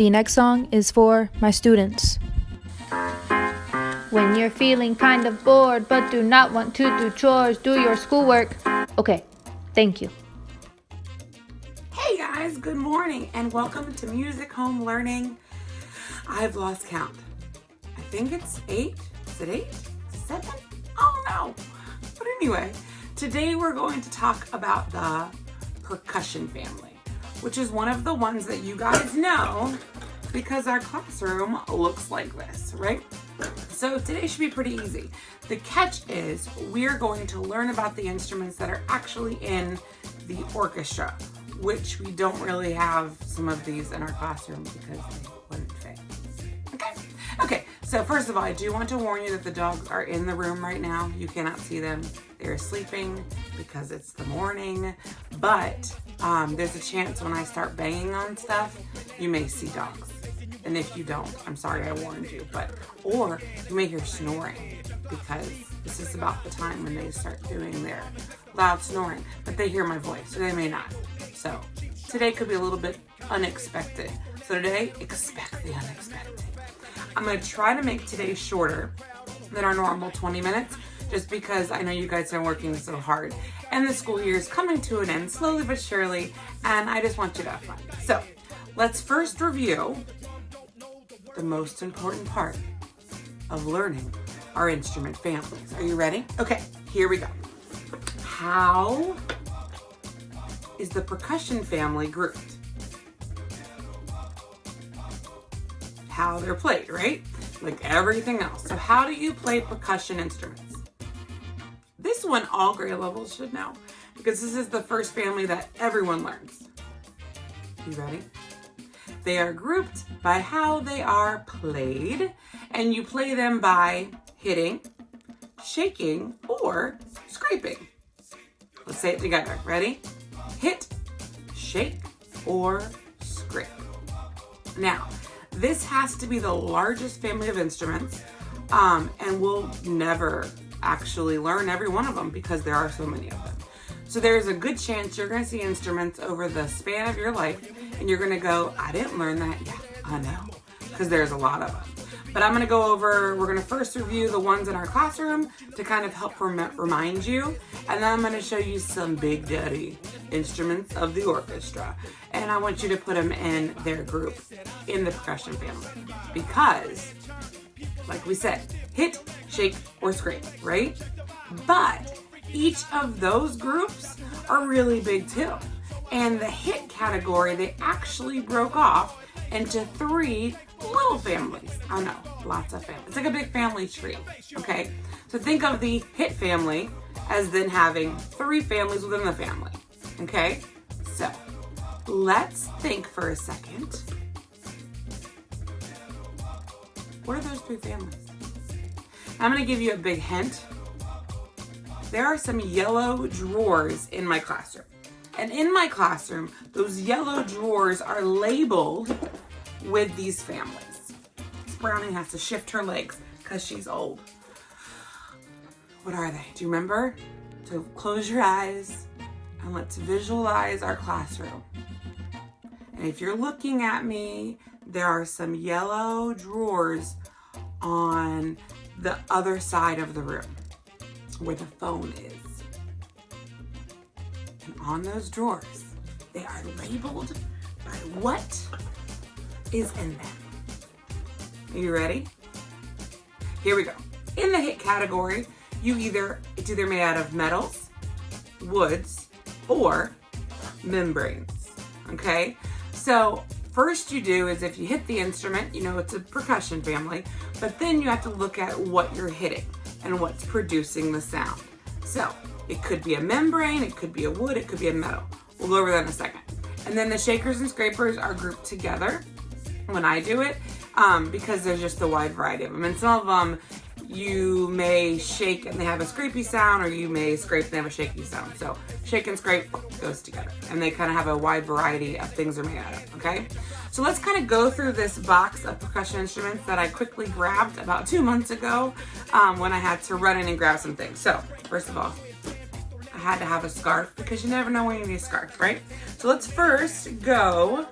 The next song is for my students. When you're feeling kind of bored but do not want to do chores, do your schoolwork. Okay, thank you. Hey guys, good morning and welcome to Music Home Learning. I've lost count. I think it's 8. Is it 8? 7? Oh no. But anyway, today we're going to talk about the percussion family, which is one of the ones that you guys know because our classroom looks like this, right? So today should be pretty easy. The catch is we're going to learn about the instruments that are actually in the orchestra, which we don't really have some of these in our classroom because they wouldn't fit. Okay, so first of all, I do want to warn you that the dogs are in the room right now. You cannot see them. They're sleeping because it's the morning, but there's a chance when I start banging on stuff, you may see dogs. And if you don't, I'm sorry I warned you, or you may hear snoring because this is about the time when they start doing their loud snoring, but they hear my voice, or they may not. So today could be a little bit unexpected. So today, expect the unexpected. I'm gonna try to make today shorter than our normal 20 minutes, just because I know you guys are working so hard and the school year is coming to an end slowly but surely, and I just want you to have fun. So let's first review the most important part of learning our instrument families. Are you ready? Okay, here we go. How is the percussion family grouped? How they're played, right? Like everything else. So how do you play percussion instruments? This one all grade levels should know because this is the first family that everyone learns. You ready? They are grouped by how they are played, and you play them by hitting, shaking, or scraping. Let's say it together. Ready? Hit, shake, or scrape. Now, this has to be the largest family of instruments, and we'll never actually learn every one of them because there are so many of them. So there's a good chance you're going to see instruments over the span of your life, and you're going to go, I didn't learn that. Yeah, I know, because there's a lot of them. But I'm going to go over, we're going to first review the ones in our classroom to kind of help remind you, and then I'm going to show you some big daddy instruments of the orchestra. And I want you to put them in their group in the percussion family because, like we said, hit, shake, or scrape, right? But each of those groups are really big too. And the hit category, they actually broke off into 3 little families. I know, lots of families. It's like a big family tree, okay? So think of the hit family as then having 3 families within the family, okay? So let's think for a second. What are those 3 families? I'm gonna give you a big hint. There are some yellow drawers in my classroom. And in my classroom, those yellow drawers are labeled with these families. Miss Browning has to shift her legs because she's old. What are they? Do you remember? So close your eyes and let's visualize our classroom. And if you're looking at me, there are some yellow drawers on the other side of the room where the phone is. And on those drawers, they are labeled by what is in them. Are you ready? Here we go. In the hit category, it's either made out of metals, woods, or membranes, okay? So first you do is if you hit the instrument, you know it's a percussion family, but then you have to look at what you're hitting and what's producing the sound. So it could be a membrane, it could be a wood, it could be a metal. We'll go over that in a second. And then the shakers and scrapers are grouped together when I do it because there's just a wide variety of them. And some of them you may shake and they have a scrapey sound, or you may scrape and they have a shaky sound. So shake and scrape goes together, and they kind of have a wide variety of things they're made out of, okay? So let's kind of go through this box of percussion instruments that I quickly grabbed about 2 months ago when I had to run in and grab some things. So first of all, I had to have a scarf because you never know when you need a scarf, right? So let's first go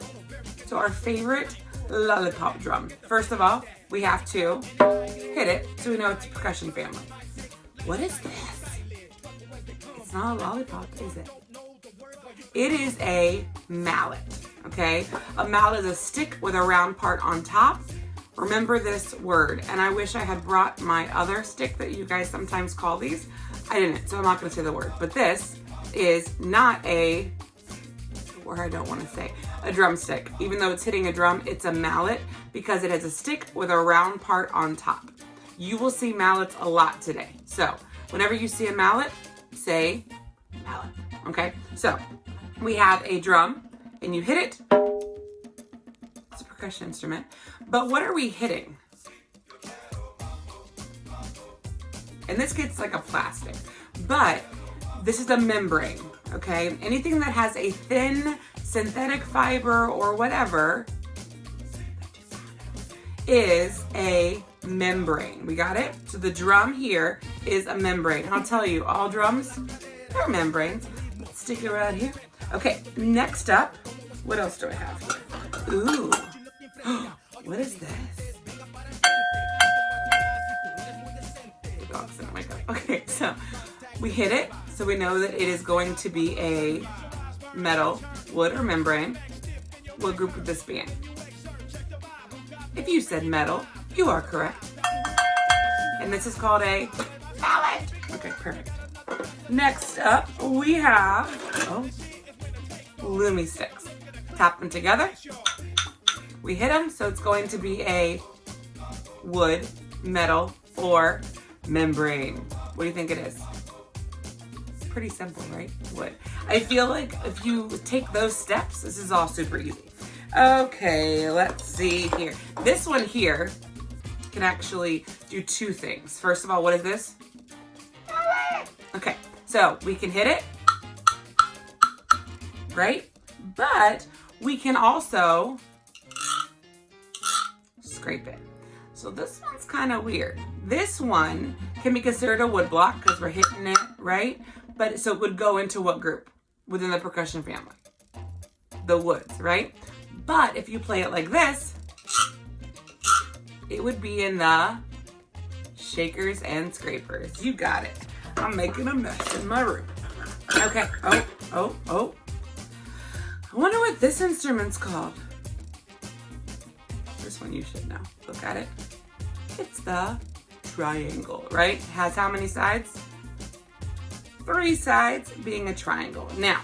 to our favorite lollipop drum. First of all, we have to hit it so we know it's a percussion family. What is this? It's not a lollipop, is it? It is a mallet, okay? A mallet is a stick with a round part on top. Remember this word, and I wish I had brought my other stick that you guys sometimes call these. I didn't, so I'm not gonna say the word, but this is not a word I don't wanna say, a drumstick. Even though it's hitting a drum, it's a mallet because it has a stick with a round part on top. You will see mallets a lot today. So whenever you see a mallet, say mallet, okay? So we have a drum and you hit it. It's a percussion instrument, but what are we hitting? In this case, it's like a plastic, but this is a membrane, okay? Anything that has a thin synthetic fiber or whatever is a membrane. We got it? So the drum here is a membrane. I'll tell you, all drums are membranes. Let's stick it right here. Okay, next up, what else do I have here? Ooh, what is this? The dog's gonna wake up. Okay, so we hit it, so we know that it is going to be a metal, wood, or membrane. What group would this be in? If you said metal, you are correct. And this is called a mallet. Okay, perfect. Next up, we have Lumi sticks. Tap them together. We hit them, so it's going to be a wood, metal, or membrane. What do you think it is? Pretty simple, right? Wood. I feel like if you take those steps, this is all super easy. Okay, let's see here. This one here can actually do two things. First of all, what is this? Okay, so we can hit it, right? But we can also scrape it. So this one's kind of weird. This one can be considered a wood block because we're hitting it, right? But so it would go into what group within the percussion family? The woods, right? But if you play it like this, it would be in the shakers and scrapers. You got it. I'm making a mess in my room. Okay, oh. I wonder what this instrument's called. This one you should know. Look at it. It's the triangle, right? It has how many sides? 3 sides being a triangle. Now,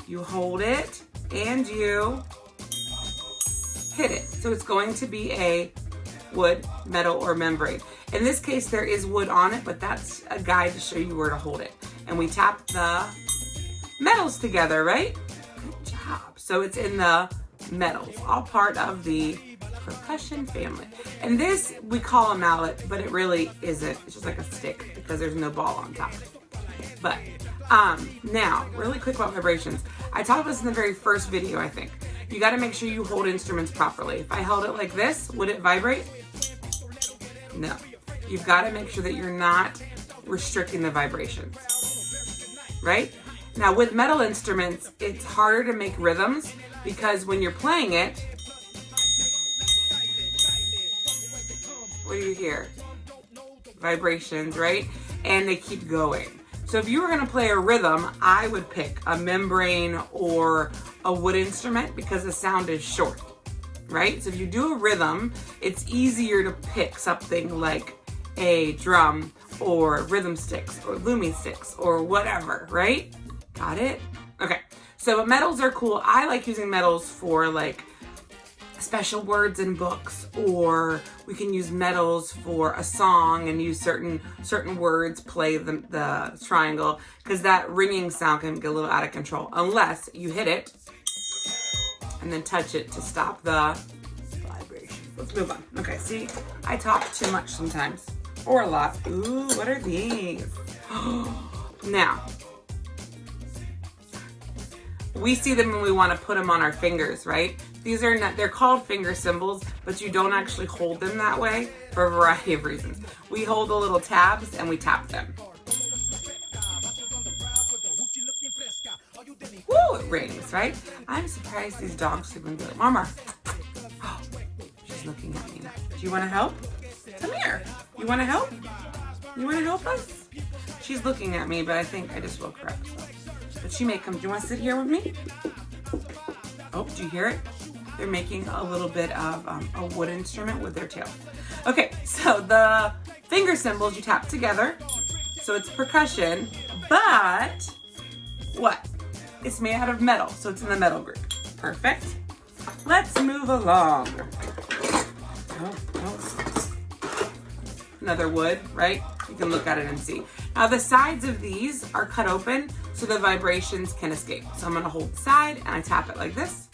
you hold it and you hit it. So it's going to be a wood, metal, or membrane. In this case, there is wood on it, but that's a guide to show you where to hold it. And we tap the metals together, right? Good job. So it's in the metals, all part of the percussion family. And this we call a mallet, but it really isn't. It's just like a stick because there's no ball on top. But now, really quick about vibrations. I talked about this in the very first video, I think. You got to make sure you hold instruments properly. If I held it like this, would it vibrate? No. You've got to make sure that you're not restricting the vibrations, right? Now with metal instruments, it's harder to make rhythms because when you're playing it, what do you hear? Vibrations, right? And they keep going. So if you were gonna play a rhythm, I would pick a membrane or a wood instrument because the sound is short, right? So if you do a rhythm, it's easier to pick something like a drum or rhythm sticks or Lumi sticks or whatever, right? Got it? Okay, so metals are cool. I like using metals for like special words in books, or we can use metals for a song and use certain words, play the triangle, because that ringing sound can get a little out of control unless you hit it and then touch it to stop the vibration. Let's move on. Okay, see, I talk too much sometimes, or a lot. Ooh, what are these? Now, we see them when we want to put them on our fingers, right? These are not, they're called finger cymbals, but you don't actually hold them that way for a variety of reasons. We hold the little tabs and we tap them. Woo, it rings, right? I'm surprised these dogs have been good. Mama. she's looking at me now. Do you want to help? Come here. You want to help? You want to help us? She's looking at me, but I think I just woke her up. So. But she may come. Do you want to sit here with me? Oh, do you hear it? They're making a little bit of a wood instrument with their tail. Okay, so the finger cymbals you tap together. So it's percussion, but what? It's made out of metal, so it's in the metal group. Perfect. Let's move along. Oh. Another wood, right? You can look at it and see. Now the sides of these are cut open so the vibrations can escape. So I'm gonna hold the side and I tap it like this.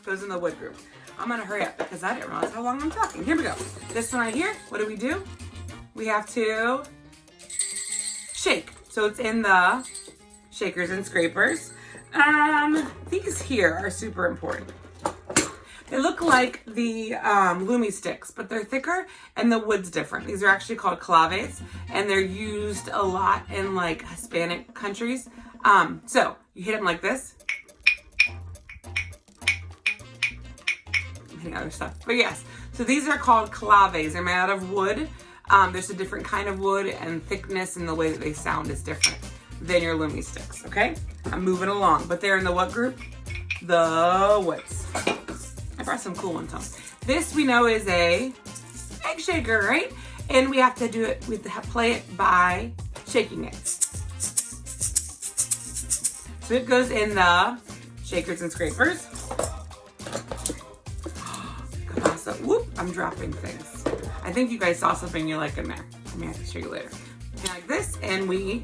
Goes in the wood group. I'm gonna hurry up because I didn't realize how long I'm talking. Here we go. This one right here, what do? We have to shake. So it's in the shakers and scrapers. These here are super important. They look like the Lumi sticks, but they're thicker and the wood's different. These are actually called claves and they're used a lot in like Hispanic countries. So you hit them like this. I'm hitting other stuff, but yes. So these are called claves. They're made out of wood. There's a different kind of wood and thickness and the way that they sound is different than your Lumi sticks, okay? I'm moving along, but they're in the what group? The woods. I brought some cool ones home. This we know is a egg shaker, right? And we have to do it, we have to play it by shaking it. So it goes in the shakers and scrapers. So, whoop, I'm dropping things. I think you guys saw something you like in there. I may have to show you later. And like this, and we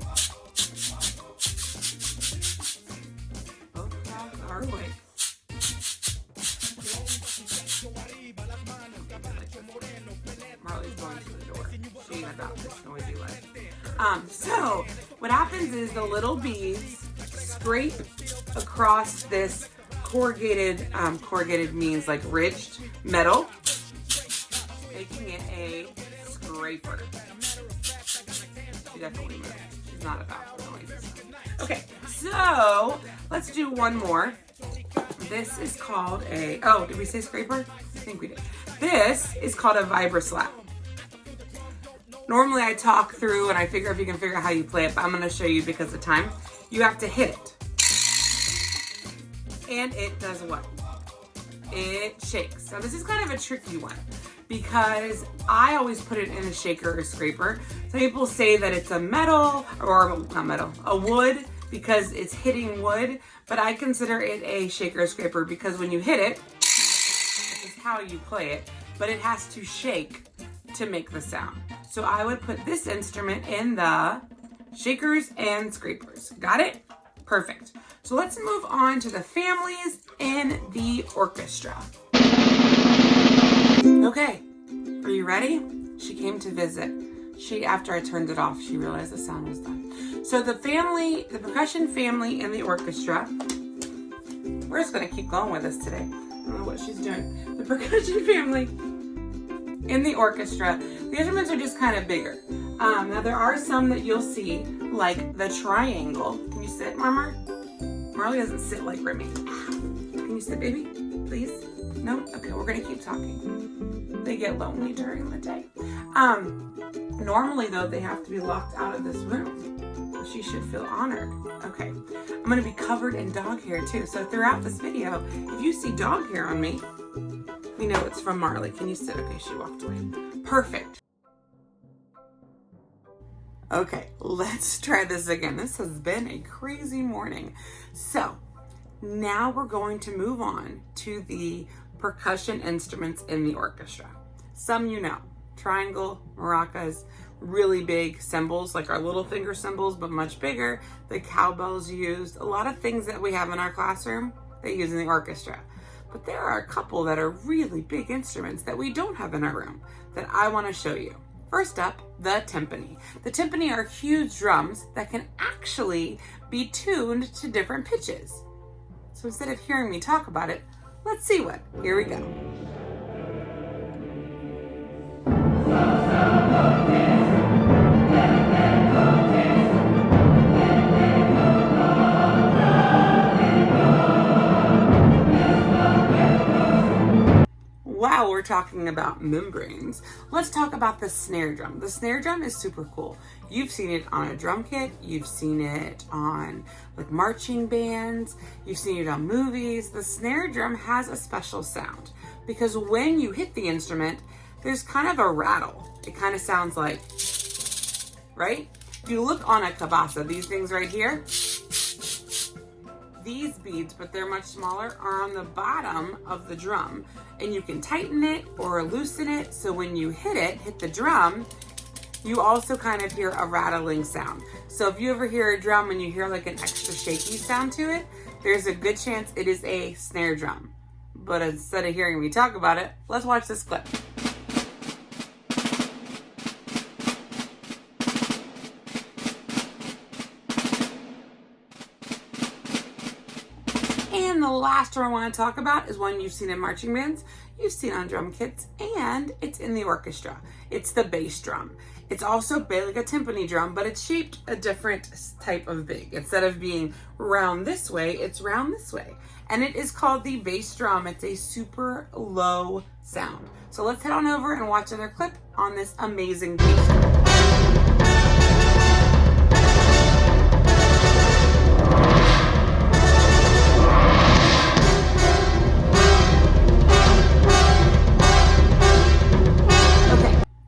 both dogs are awake. Marley's going to the door. She about this noisy life. So what happens is the little beads scrape across this corrugated, corrugated means like ridged metal, making it a scraper. She definitely moved. She's not about the noises. Okay, so let's do one more. This is called a, oh, did we say scraper? I think we did. This is called a vibra-slap. Normally I talk through and I figure if you can figure out how you play it, but I'm gonna show you because of time. You have to hit it. And it does what? It shakes. Now this is kind of a tricky one because I always put it in a shaker or scraper. Some people say that it's a metal, or not metal, a wood because it's hitting wood, but I consider it a shaker or scraper because when you hit it, this is how you play it, but it has to shake to make the sound. So I would put this instrument in the shakers and scrapers. Got it? Perfect. So let's move on to the families in the orchestra. Okay, are you ready? She came to visit. After I turned it off, she realized the sound was done. So the family, the percussion family in the orchestra, we're just gonna keep going with this today. I don't know what she's doing. The percussion family in the orchestra, the instruments are just kind of bigger. Now there are some that you'll see, like the triangle. Can you sit, Mama? Marley doesn't sit like Remy. Can you sit, baby? Please? No? Okay, we're gonna keep talking. They get lonely during the day. Normally though, they have to be locked out of this room. She should feel honored. Okay, I'm gonna be covered in dog hair too. So throughout this video, if you see dog hair on me, we know it's from Marley. Can you sit? Okay, she walked away. Perfect. Okay, let's try this again. This has been a crazy morning. So now we're going to move on to the percussion instruments in the orchestra. Some you know, triangle, maracas, really big cymbals like our little finger cymbals, but much bigger. The cowbells used, a lot of things that we have in our classroom, they use in the orchestra. But there are a couple that are really big instruments that we don't have in our room that I want to show you. First up, the timpani. The timpani are huge drums that can actually be tuned to different pitches. So instead of hearing me talk about it, let's see what. Here we go. talking about membranes, let's talk about the snare drum. The snare drum is super cool. You've seen it on a drum kit, you've seen it on like marching bands, you've seen it on movies. The snare drum has a special sound because when you hit the instrument, there's kind of a rattle. It kind of sounds like, right? If you look on a kabasa, these things right here, these beads, but they're much smaller, are on the bottom of the drum, and you can tighten it or loosen it. So when you hit the drum, you also kind of hear a rattling sound. So if you ever hear a drum and you hear like an extra shaky sound to it, there's a good chance it is a snare drum. But instead of hearing me talk about it, let's watch this clip. And the last drum I want to talk about is one you've seen in marching bands, you've seen on drum kits, and it's in the orchestra. It's the bass drum. It's also big like a timpani drum, but it's shaped a different type of big. Instead of being round this way, it's round this way. And it is called the bass drum. It's a super low sound. So let's head on over and watch another clip on this amazing bass drum.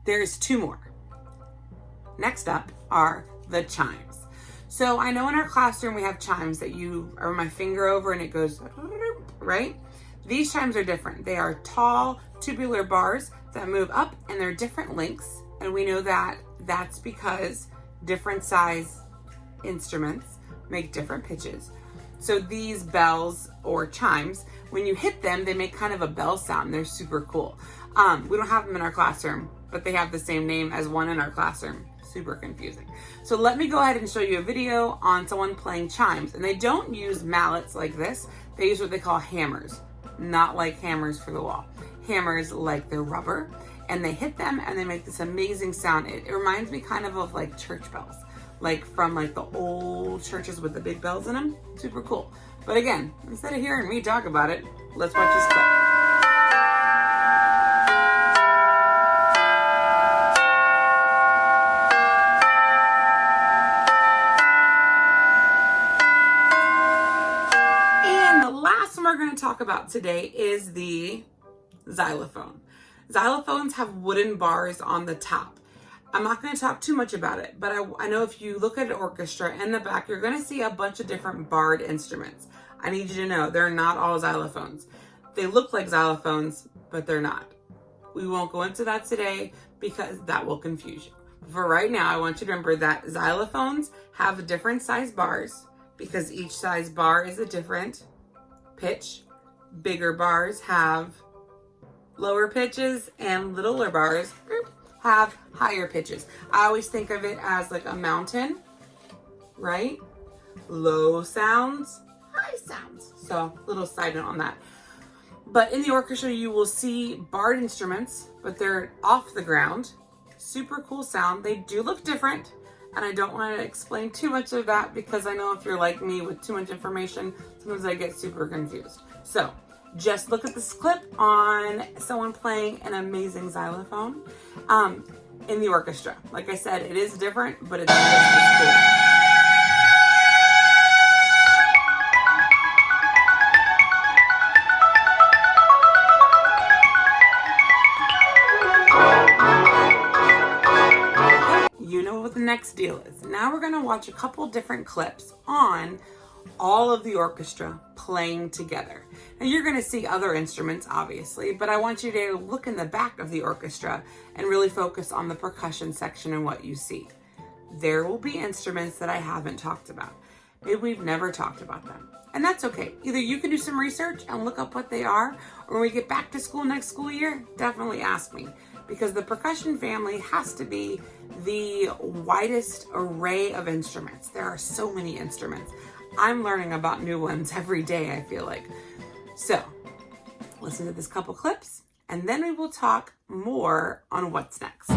There's two more. Next up are the chimes. So I know in our classroom we have chimes that you run my finger over and it goes, right? These chimes are different. They are tall tubular bars that move up and they're different lengths. And we know that that's because different size instruments make different pitches. So these bells or chimes, when you hit them, they make kind of a bell sound. They're super cool. We don't have them in our classroom, but they have the same name as one in our classroom. Super confusing. So let me go ahead and show you a video on someone playing chimes. And they don't use mallets like this. They use what they call hammers. Not like hammers for the wall. Hammers like they're rubber. And they hit them and they make this amazing sound. It reminds me kind of like church bells. Like from like the old churches with the big bells in them. Super cool. But again, instead of hearing me talk about it, let's watch this clip. We're going to talk about today is the xylophone. Xylophones have wooden bars on the top. I'm not going to talk too much about it, but I know if you look at an orchestra in the back, you're going to see a bunch of different barred instruments. I need you to know they're not all xylophones. They look like xylophones, but they're not. We won't go into that today because that will confuse you. For right now, I want you to remember that xylophones have different size bars because each size bar is a different pitch. Bigger bars have lower pitches and littler bars have higher pitches. I always think of it as like a mountain, right? Low sounds, high sounds. So little side note on that. But in the orchestra, you will see barred instruments, but they're off the ground. Super cool sound. They do look different. And I don't want to explain too much of that because I know if you're like me with too much information, sometimes I get super confused. So just look at this clip on someone playing an amazing xylophone in the orchestra. Like I said, it is different, but it's just as cool. The next deal is now we're going to watch a couple different clips on all of the orchestra playing together. Now you're going to see other instruments obviously, but I want you to look in the back of the orchestra and really focus on the percussion section and what you see. There will be instruments that I haven't talked about. Maybe we've never talked about them. And that's okay. Either you can do some research and look up what they are, or when we get back to school next school year, definitely ask me. Because the percussion family has to be the widest array of instruments. There are so many instruments. I'm learning about new ones every day, I feel like. So, listen to this couple clips, and then we will talk more on what's next.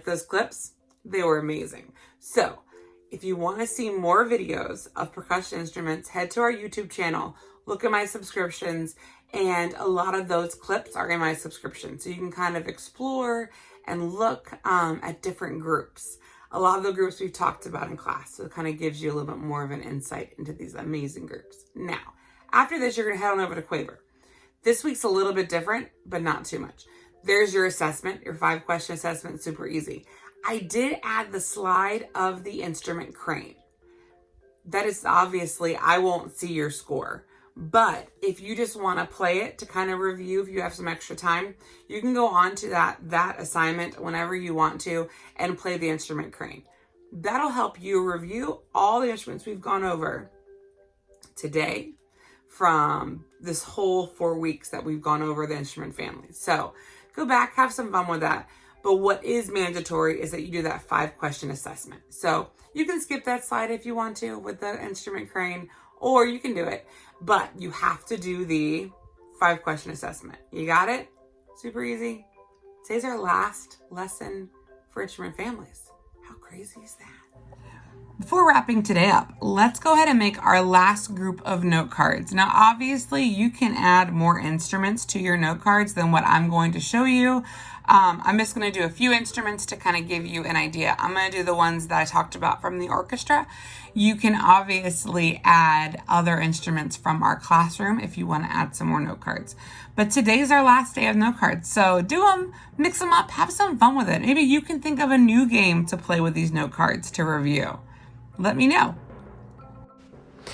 Those clips, they were amazing. So if you want to see more videos of percussion instruments, head to our YouTube channel, look at my subscriptions, and a lot of those clips are in my subscription. So you can kind of explore and look at different groups. A lot of the groups we've talked about in class. So it kind of gives you a little bit more of an insight into these amazing groups. Now, after this, you're going to head on over to Quaver. This week's a little bit different, but not too much. There's your assessment, your 5-question assessment, super easy. I did add the slide of the instrument crane. That is obviously, I won't see your score. But if you just want to play it to kind of review, if you have some extra time, you can go on to that assignment whenever you want to and play the instrument crane. That'll help you review all the instruments we've gone over today from this whole 4 weeks that we've gone over the instrument family. So go back, have some fun with that. But what is mandatory is that you do that 5-question assessment. So you can skip that slide if you want to with the instrument crane, or you can do it, but you have to do the 5-question assessment. You got it? Super easy. Today's our last lesson for instrument families. How crazy is that? Before wrapping today up, let's go ahead and make our last group of note cards. Now, obviously, you can add more instruments to your note cards than what I'm going to show you. I'm just going to do a few instruments to kind of give you an idea. I'm going to do the ones that I talked about from the orchestra. You can obviously add other instruments from our classroom if you want to add some more note cards. But today's our last day of note cards. So do them, mix them up, have some fun with it. Maybe you can think of a new game to play with these note cards to review. Let me know.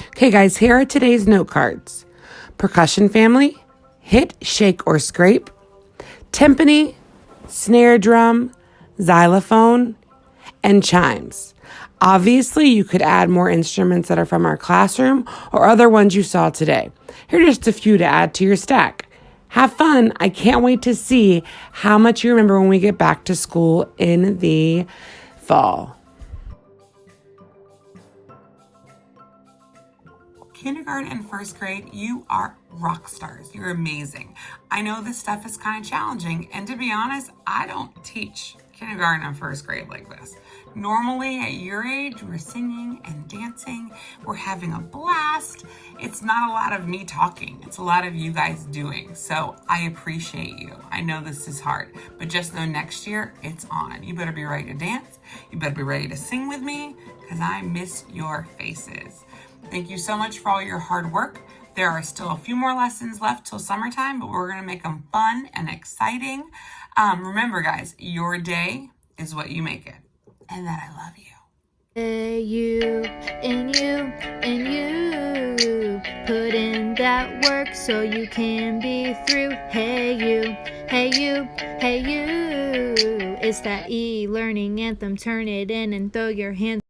Okay, guys, here are today's note cards. Percussion family, hit, shake, or scrape, timpani, snare drum, xylophone, and chimes. Obviously, you could add more instruments that are from our classroom or other ones you saw today. Here are just a few to add to your stack. Have fun. I can't wait to see how much you remember when we get back to school in the fall. Kindergarten and first grade, you are rock stars. You're amazing. I know this stuff is kind of challenging, and to be honest, I don't teach kindergarten and first grade like this. Normally at your age, we're singing and dancing. We're having a blast. It's not a lot of me talking. It's a lot of you guys doing. So I appreciate you. I know this is hard, but just know next year it's on. You better be ready to dance. You better be ready to sing with me because I miss your faces. Thank you so much for all your hard work. There are still a few more lessons left till summertime, but we're going to make them fun and exciting. Remember, guys, your day is what you make it. And that I love you. Hey, you, and you, and you. Put in that work so you can be through. Hey, you, hey, you, hey, you. It's that e-learning anthem. Turn it in and throw your hands